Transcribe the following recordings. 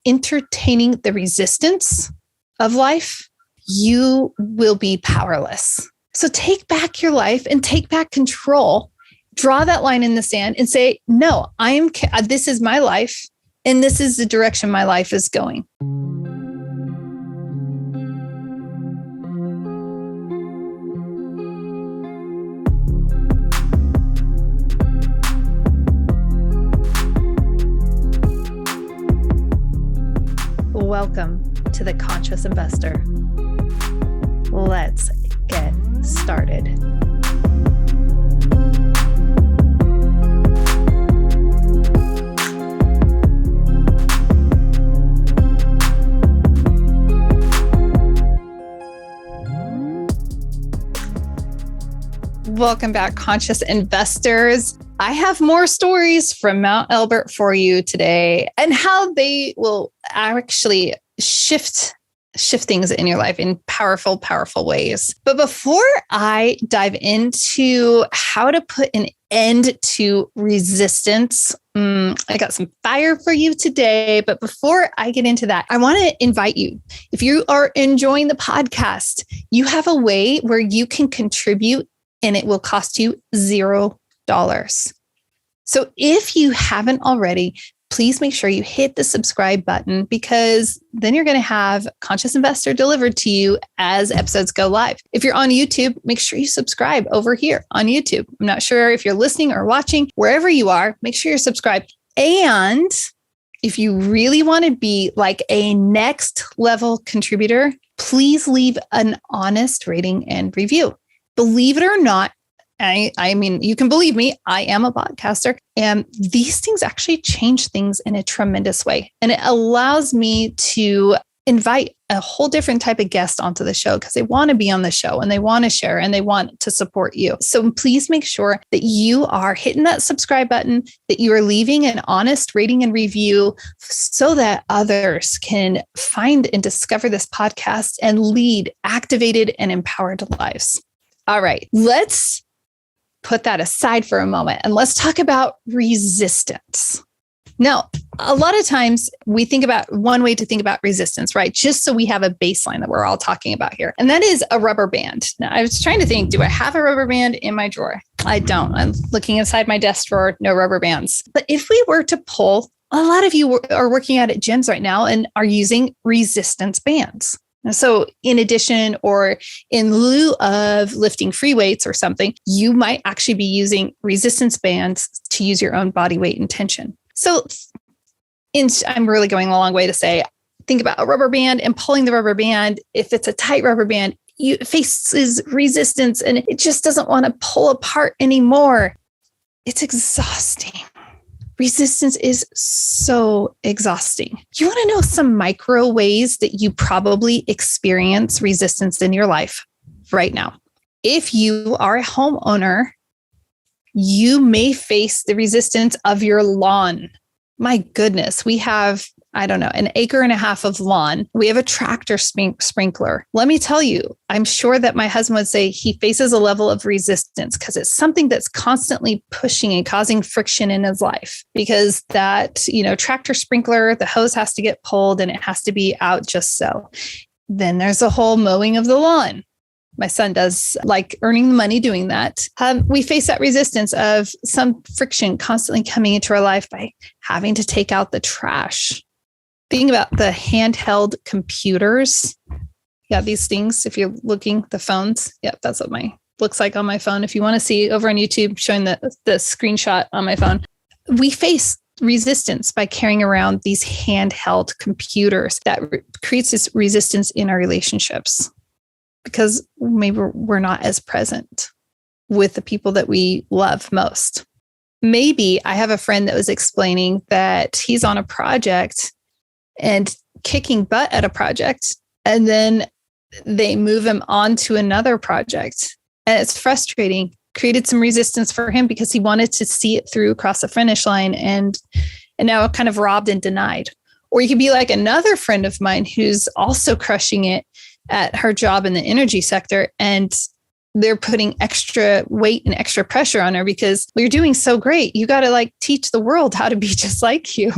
entertaining the resistance of life, you will be powerless. So take back your life and take back control. Draw that line in the sand and say, no, this is my life and this is the direction my life is going. Welcome to the Conscious Investor. Let's get started. Welcome back, Conscious Investors. I have more stories from Mount Elbert for you today and how they will actually shift things in your life in powerful, powerful ways. But before I dive into how to put an end to resistance, I got some fire for you today. But before I get into that, I want to invite you, if you are enjoying the podcast, you have a way where you can contribute and it will cost you $0. So if you haven't already, please make sure you hit the subscribe button, because then you're going to have Conscious Investor delivered to you as episodes go live. If you're on YouTube, make sure you subscribe over here on YouTube. I'm not sure if you're listening or watching, wherever you are, make sure you're subscribed. And if you really want to be like a next level contributor, please leave an honest rating and review. Believe it or not, I mean, you can believe me, I am a podcaster, and these things actually change things in a tremendous way. And it allows me to invite a whole different type of guest onto the show because they want to be on the show and they want to share and they want to support you. So please make sure that you are hitting that subscribe button, that you are leaving an honest rating and review so that others can find and discover this podcast and lead activated and empowered lives. All right, let's put that aside for a moment and let's talk about resistance. Now, a lot of times we think about one way to think about resistance, right? Just so we have a baseline that we're all talking about here. And that is a rubber band. Now, I was trying to think, do I have a rubber band in my drawer? I don't. I'm looking inside my desk drawer, no rubber bands. But if we were to pull, a lot of you are working out at gyms right now and are using resistance bands. And so in addition, or in lieu of lifting free weights or something, you might actually be using resistance bands to use your own body weight and tension. So I'm really going a long way to say, think about a rubber band and pulling the rubber band. If it's a tight rubber band, it faces resistance and it just doesn't want to pull apart anymore. It's exhausting. Resistance is so exhausting. You want to know some micro ways that you probably experience resistance in your life right now? If you are a homeowner, you may face the resistance of your lawn. My goodness, we have, an acre and a half of lawn. We have a tractor sprinkler. Let me tell you, I'm sure that my husband would say he faces a level of resistance because it's something that's constantly pushing and causing friction in his life, because that, tractor sprinkler, the hose has to get pulled and it has to be out just so. Then there's the whole mowing of the lawn. My son does like earning money doing that. We face that resistance of some friction constantly coming into our life by having to take out the trash. Think about the handheld computers. Yeah, these things, if you're looking, the phones. Yep, that's what mine looks like on my phone. If you want to see over on YouTube, showing the screenshot on my phone. We face resistance by carrying around these handheld computers that creates this resistance in our relationships because maybe we're not as present with the people that we love most. Maybe I have a friend that was explaining that he's on a project and kicking butt at a project, and then they move him on to another project. And it's frustrating, created some resistance for him because he wanted to see it through across the finish line and now kind of robbed and denied. Or you could be like another friend of mine who's also crushing it at her job in the energy sector, and they're putting extra weight and extra pressure on her because you're doing so great. You got to like teach the world how to be just like you.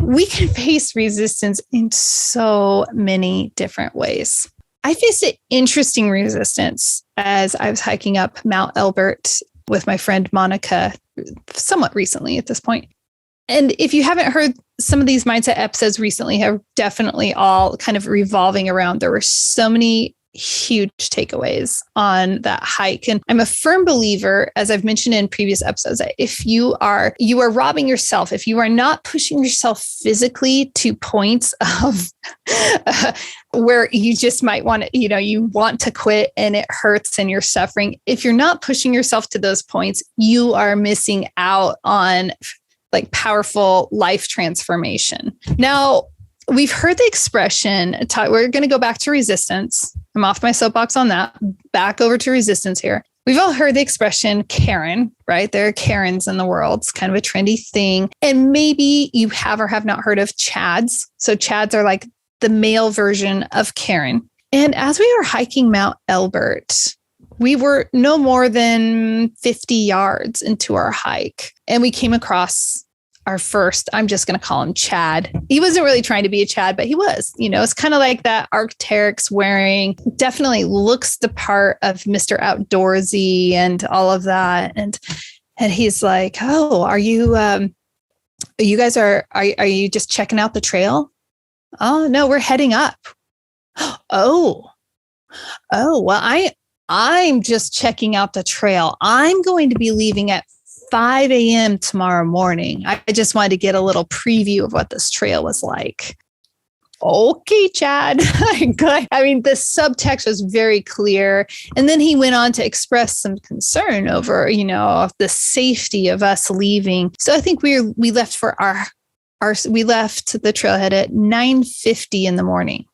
we can face resistance in so many different ways. I faced an interesting resistance as I was hiking up Mount Elbert with my friend Monica somewhat recently at this point. And if you haven't heard, some of these mindset episodes recently have definitely all kind of revolving around. There were so many huge takeaways on that hike. And I'm a firm believer, as I've mentioned in previous episodes, that if you are robbing yourself, if you are not pushing yourself physically to points of where you just might want to, you want to quit and it hurts and you're suffering. If you're not pushing yourself to those points, you are missing out on like powerful life transformation. Now, we've heard the expression, we're going to go back to resistance. I'm off my soapbox on that. Back over to resistance here. We've all heard the expression Karen, right? There are Karens in the world. It's kind of a trendy thing. And maybe you have or have not heard of Chads. So Chads are like the male version of Karen. And as we were hiking Mount Elbert, we were no more than 50 yards into our hike. And we came across our first, I'm just going to call him Chad. He wasn't really trying to be a Chad, but he was, it's kind of like that Arc'teryx wearing, definitely looks the part of Mr. Outdoorsy and all of that. And he's like, oh, are you guys are you just checking out the trail? Oh, no, we're heading up. Oh, well, I'm just checking out the trail. I'm going to be leaving at 5 a.m. tomorrow morning. I just wanted to get a little preview of what this trail was like. Okay, Chad. I mean, the subtext was very clear. And then he went on to express some concern over, the safety of us leaving. So I think we left for we left the trailhead at 9:50 in the morning.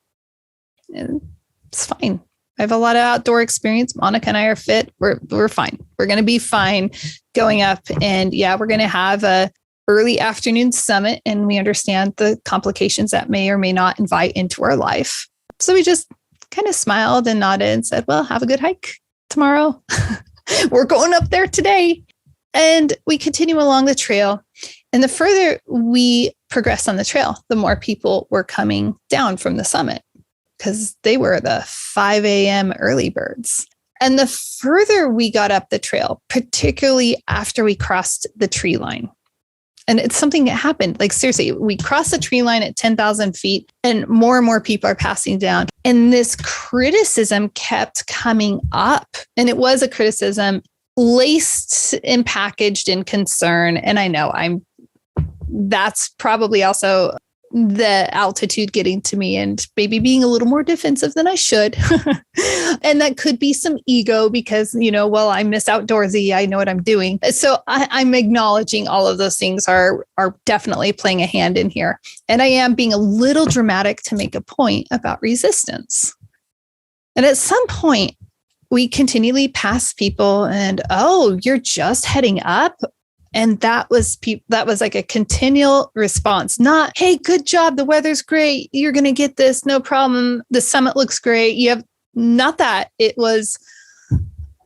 And it's fine. I have a lot of outdoor experience. Monica and I are fit. We're fine. We're going to be fine going up. And yeah, we're going to have a early afternoon summit. And we understand the complications that may or may not invite into our life. So we just kind of smiled and nodded and said, well, have a good hike tomorrow. We're going up there today. And we continue along the trail. And the further we progress on the trail, the more people were coming down from the summit, because they were the 5 a.m. early birds. And the further we got up the trail, particularly after we crossed the tree line, and it's something that happened, like seriously, we crossed the tree line at 10,000 feet and more people are passing down. And this criticism kept coming up. And it was a criticism laced and packaged in concern. And I know that's probably also the altitude getting to me and maybe being a little more defensive than I should. And that could be some ego because, I miss outdoorsy. I know what I'm doing. So I'm acknowledging all of those things are definitely playing a hand in here. And I am being a little dramatic to make a point about resistance. And at some point, we continually pass people and, oh, you're just heading up. And that was like a continual response, not, hey, good job. The weather's great. You're going to get this. No problem. The summit looks great. You have not that. It was,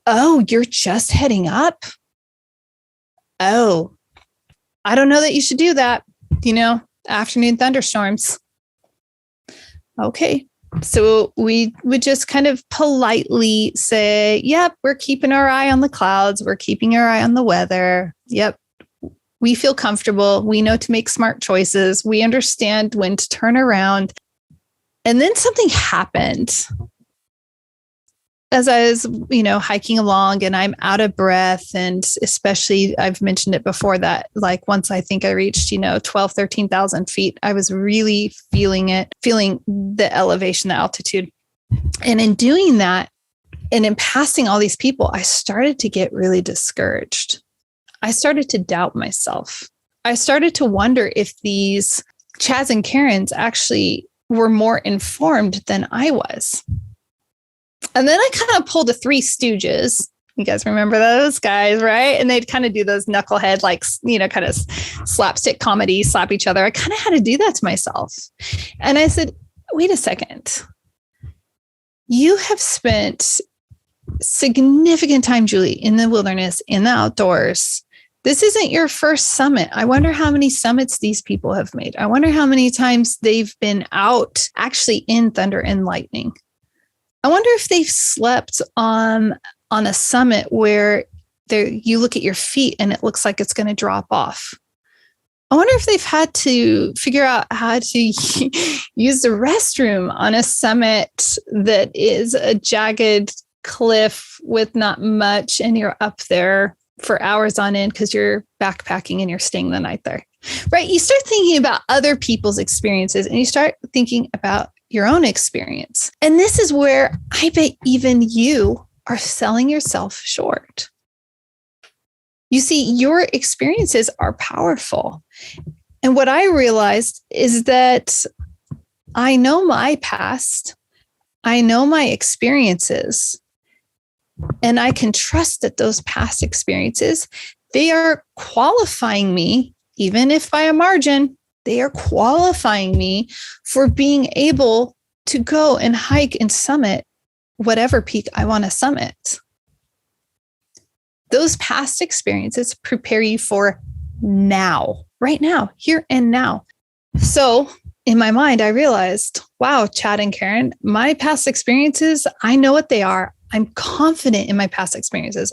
oh, you're just heading up. Oh, I don't know that you should do that. Afternoon thunderstorms. Okay. So we would just kind of politely say, yep, we're keeping our eye on the clouds. We're keeping our eye on the weather. Yep. We feel comfortable. We know to make smart choices. We understand when to turn around. And then something happened as I was, hiking along and I'm out of breath. And especially I've mentioned it before that, like once I think I reached, 12, 13,000 feet, I was really feeling the elevation, the altitude. And in doing that and in passing all these people, I started to get really discouraged. I started to doubt myself. I started to wonder if these Chads and Karens actually were more informed than I was. And then I kind of pulled a Three Stooges. You guys remember those guys, right? And they'd kind of do those knucklehead, kind of slapstick comedy, slap each other. I kind of had to do that to myself. And I said, wait a second. You have spent significant time, Julie, in the wilderness, in the outdoors, This isn't your first summit. I wonder how many summits these people have made. I wonder how many times they've been out actually in thunder and lightning. I wonder if they've slept on a summit where you look at your feet and it looks like it's going to drop off. I wonder if they've had to figure out how to use the restroom on a summit that is a jagged cliff with not much, and you're up there for hours on end because you're backpacking and you're staying the night there, right? You start thinking about other people's experiences and you start thinking about your own experience. And this is where I bet even you are selling yourself short. You see, your experiences are powerful. And what I realized is that I know my past, I know my experiences, and I can trust that those past experiences, they are qualifying me, even if by a margin, they are qualifying me for being able to go and hike and summit whatever peak I want to summit. Those past experiences prepare you for now, right now, here and now. So in my mind, I realized, wow, Chad and Karen, my past experiences, I know what they are. I'm confident in my past experiences.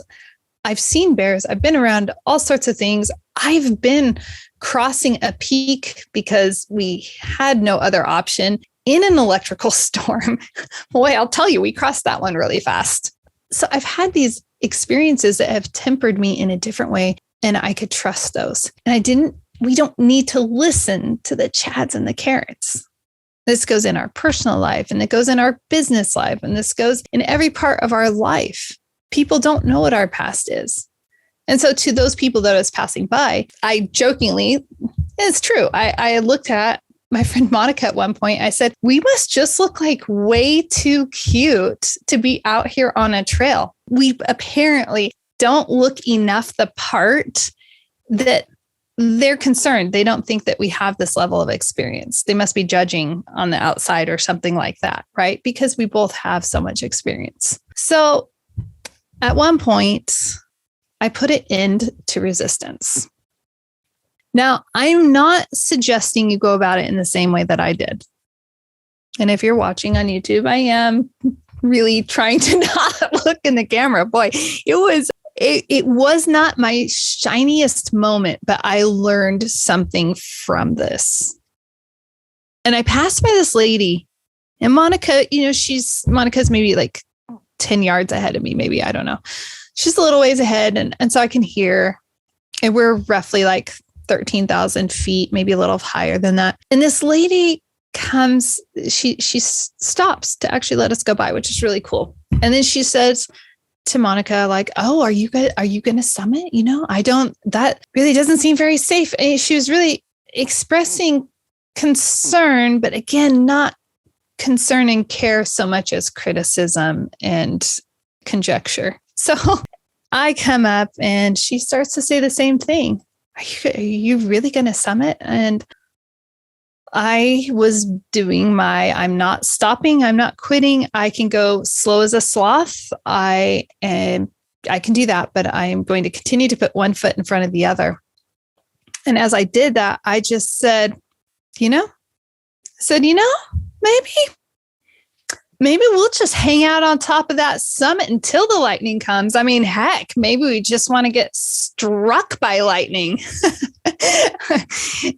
I've seen bears. I've been around all sorts of things. I've been crossing a peak because we had no other option in an electrical storm. Boy, I'll tell you, we crossed that one really fast. So I've had these experiences that have tempered me in a different way, and I could trust those. And we don't need to listen to the Chads and the Karens. This goes in our personal life, and it goes in our business life, and this goes in every part of our life. People don't know what our past is. And so to those people that I was passing by, I jokingly, it's true. I looked at my friend Monica at one point. I said, we must just look like way too cute to be out here on a trail. We apparently don't look enough the part that they're concerned. They don't think that we have this level of experience. They must be judging on the outside or something like that, right? Because we both have so much experience. So at one point, I put an end to resistance. Now, I'm not suggesting you go about it in the same way that I did. And if you're watching on YouTube, I am really trying to not look in the camera. Boy, it was not my shiniest moment, but I learned something from this. And I passed by this lady, and Monica, Monica's maybe like 10 yards ahead of me, maybe, I don't know. She's a little ways ahead. And so I can hear, and we're roughly like 13,000 feet, maybe a little higher than that. And this lady comes, she stops to actually let us go by, which is really cool. And then she says to Monica, like, oh, are you going to summit? That really doesn't seem very safe. And she was really expressing concern, but again, not concern and care so much as criticism and conjecture. So I come up and she starts to say the same thing. Are you really going to summit? And I was doing I'm not stopping. I'm not quitting. I can go slow as a sloth. I can do that, but I am going to continue to put one foot in front of the other. And as I did that, I just said, maybe we'll just hang out on top of that summit until the lightning comes. I mean, heck, maybe we just want to get struck by lightning.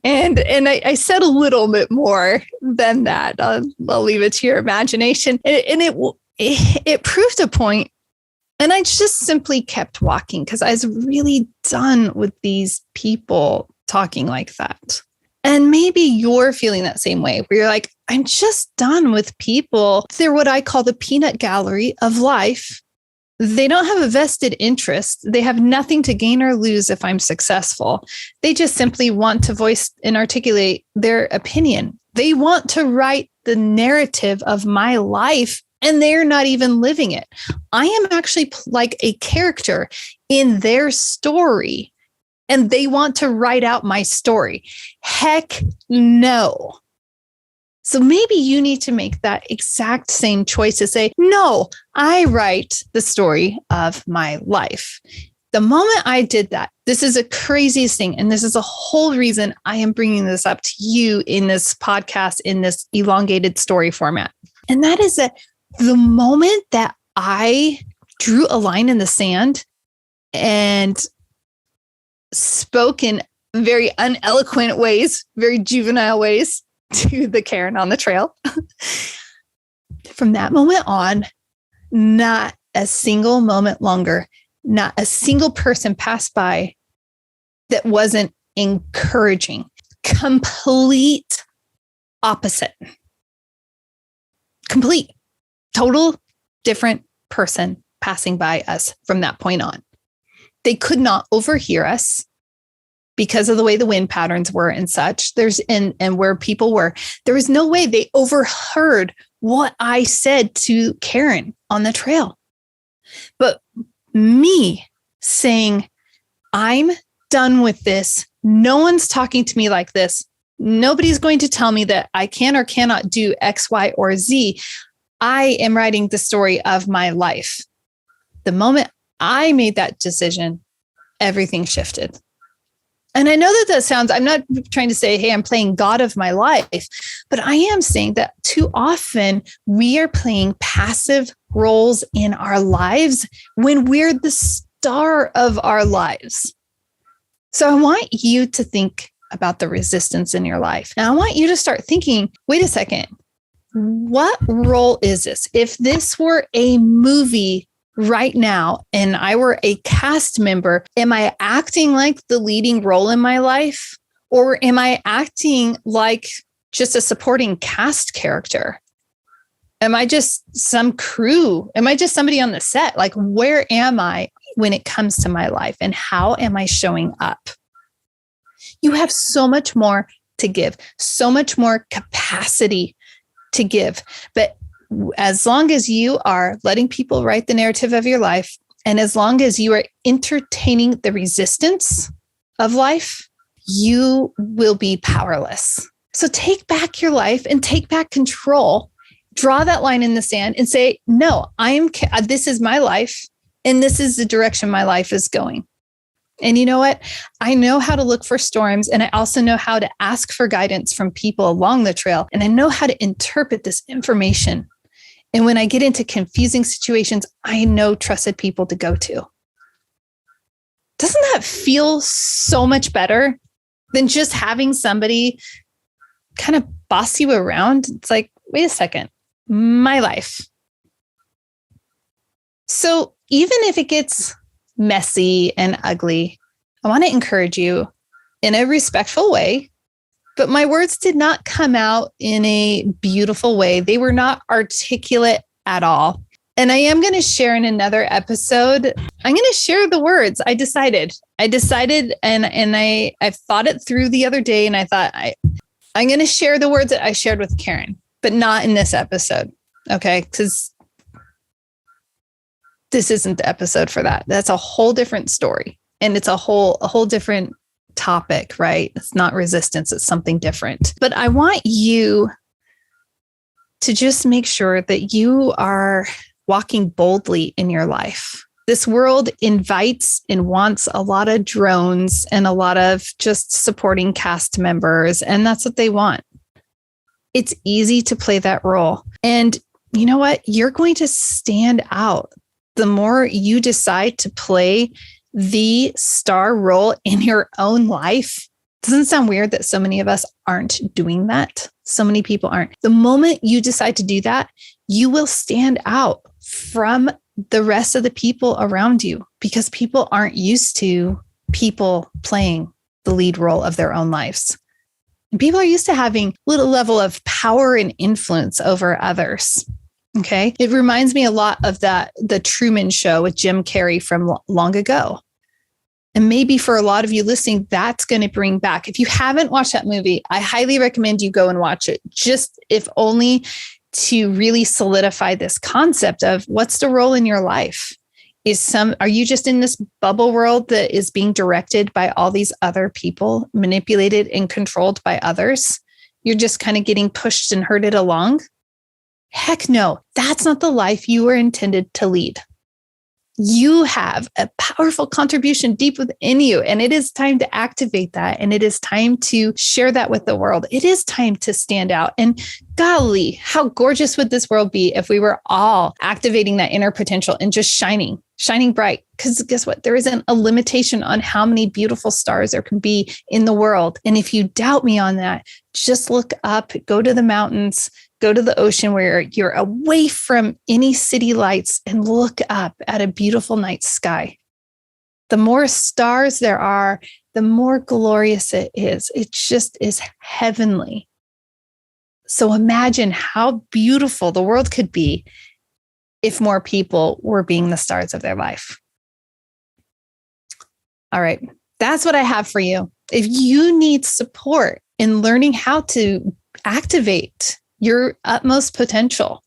and I said a little bit more than that. I'll leave it to your imagination. And it proved a point. And I just simply kept walking because I was really done with these people talking like that. And maybe you're feeling that same way where you're like, I'm just done with people. They're what I call the peanut gallery of life. They don't have a vested interest. They have nothing to gain or lose if I'm successful. They just simply want to voice and articulate their opinion. They want to write the narrative of my life, and they're not even living it. I am actually like a character in their story, and they want to write out my story. Heck no. So maybe you need to make that exact same choice to say, no, I write the story of my life. The moment I did that, this is the craziest thing. And this is the whole reason I am bringing this up to you in this podcast, in this elongated story format. And that is that the moment that I drew a line in the sand and spoke in very uneloquent ways, very juvenile ways to the Karen on the trail, from that moment on, not a single moment longer, not a single person passed by that wasn't encouraging. Complete opposite. Complete, total different person passing by us from that point on. They could not overhear us because of the way the wind patterns were and such. And where people were, there was no way they overheard what I said to Karen on the trail. But me saying, I'm done with this. No one's talking to me like this. Nobody's going to tell me that I can or cannot do X, Y, or Z. I am writing the story of my life. The moment I made that decision, everything shifted. And I know that sounds, I'm not trying to say, hey, I'm playing God of my life, but I am saying that too often we are playing passive roles in our lives when we're the star of our lives. So I want you to think about the resistance in your life. And I want you to start thinking, wait a second, what role is this? If this were a movie right now and I were a cast member, am I acting like the leading role in my life? Or am I acting like just a supporting cast character? Am I just some crew? Am I just somebody on the set? Like, where am I when it comes to my life? And how am I showing up? You have so much more to give, so much more capacity to give. But as long as you are letting people write the narrative of your life, and as long as you are entertaining the resistance of life, you will be powerless. So take back your life and take back control. Draw that line in the sand and say, no, this is my life, and this is the direction my life is going. And you know what? I know how to look for storms, and I also know how to ask for guidance from people along the trail, and I know how to interpret this information. And when I get into confusing situations, I know trusted people to go to. Doesn't that feel so much better than just having somebody kind of boss you around? It's like, wait a second, my life. So even if it gets messy and ugly, I want to encourage you in a respectful way. But my words did not come out in a beautiful way. They were not articulate at all. And I am going to share in another episode, I'm going to share the words. I decided and I thought it through the other day, and I thought I'm going to share the words that I shared with Karen, but not in this episode. Okay. Because this isn't the episode for that. That's a whole different story. And it's a whole different topic, right? It's not resistance. It's something different. But I want you to just make sure that you are walking boldly in your life. This world invites and wants a lot of drones and a lot of just supporting cast members. And that's what they want. It's easy to play that role. And you know what? You're going to stand out the more you decide to play the star role in your own life. Doesn't it sound weird that so many of us aren't doing that? So many people aren't. The moment you decide to do that, you will stand out from the rest of the people around you, because people aren't used to people playing the lead role of their own lives. And people are used to having a little level of power and influence over others. Okay. It reminds me a lot of the Truman Show with Jim Carrey from long ago. And maybe for a lot of you listening, that's going to bring back. If you haven't watched that movie, I highly recommend you go and watch it, just if only to really solidify this concept of what's the role in your life. Are you just in this bubble world that is being directed by all these other people, manipulated and controlled by others? You're just kind of getting pushed and herded along? Heck no, that's not the life you were intended to lead. You have a powerful contribution deep within you, and it is time to activate that. And it is time to share that with the world. It is time to stand out. And golly, how gorgeous would this world be if we were all activating that inner potential and just shining bright? Because guess what? There isn't a limitation on how many beautiful stars there can be in the world. And if you doubt me on that, just look up, go to the mountains, go to the ocean where you're away from any city lights and look up at a beautiful night sky. The more stars there are, the more glorious it is. It just is heavenly. So imagine how beautiful the world could be if more people were being the stars of their life. All right, that's what I have for you. If you need support in learning how to activate your utmost potential,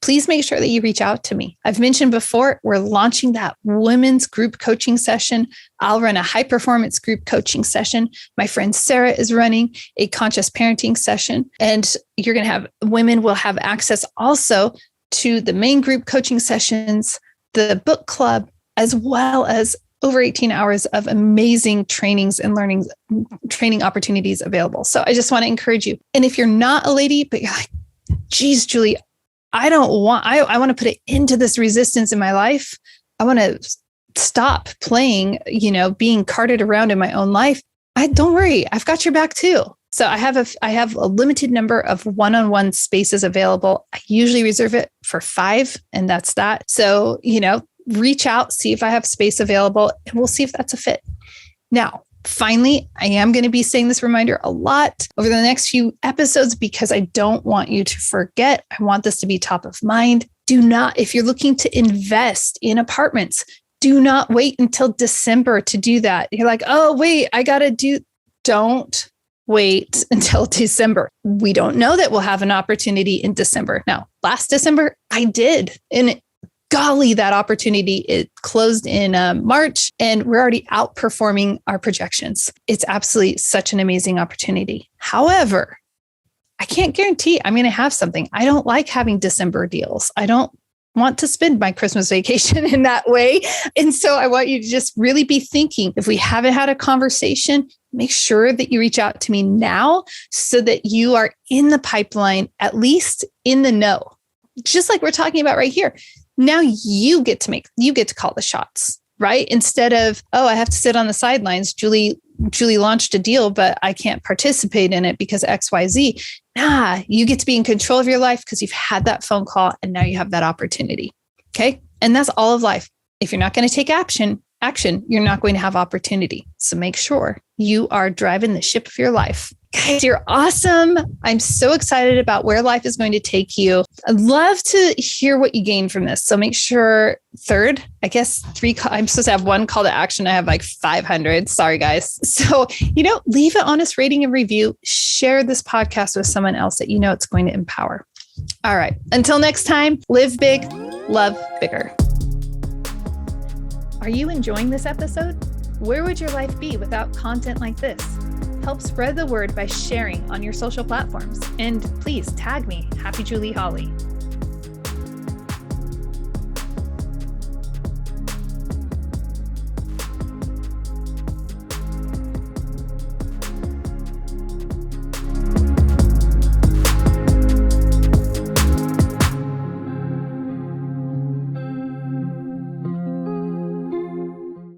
please make sure that you reach out to me. I've mentioned before, we're launching that women's group coaching session. I'll run a high performance group coaching session. My friend Sarah is running a conscious parenting session, and you're going to have women will have access also to the main group coaching sessions, the book club, as well as over 18 hours of amazing trainings and training opportunities available. So I just want to encourage you. And if you're not a lady, but you're like, geez, Julie, I want to put it into this resistance in my life. I want to stop playing, being carted around in my own life. Don't worry. I've got your back too. So I have a limited number of one-on-one spaces available. I usually reserve it for 5, and that's that. So, reach out, see if I have space available, and we'll see if that's a fit. Now, finally, I am going to be saying this reminder a lot over the next few episodes because I don't want you to forget. I want this to be top of mind. If you're looking to invest in apartments, do not wait until December to do that. You're like, oh, wait, don't wait until December. We don't know that we'll have an opportunity in December. Now, last December, I did. And golly, that opportunity, it closed in March, and we're already outperforming our projections. It's absolutely such an amazing opportunity. However, I can't guarantee I'm going to have something. I don't like having December deals. I don't want to spend my Christmas vacation in that way. And so I want you to just really be thinking, if we haven't had a conversation, make sure that you reach out to me now so that you are in the pipeline, at least in the know, just like we're talking about right here. Now you get to call the shots, right? Instead of, oh, I have to sit on the sidelines. Julie launched a deal, but I can't participate in it because XYZ. Nah, you get to be in control of your life because you've had that phone call and now you have that opportunity. Okay. And that's all of life. If you're not going to take action, you're not going to have opportunity. So make sure you are driving the ship of your life. Guys, you're awesome. I'm so excited about where life is going to take you. I'd love to hear what you gain from this. So make sure I'm supposed to have 1 call to action. I have like 500. Sorry, guys. So, leave an honest rating and review. Share this podcast with someone else that it's going to empower. All right. Until next time, live big, love bigger. Are you enjoying this episode? Where would your life be without content like this? Help spread the word by sharing on your social platforms. And please tag me, Happy Julie Holly.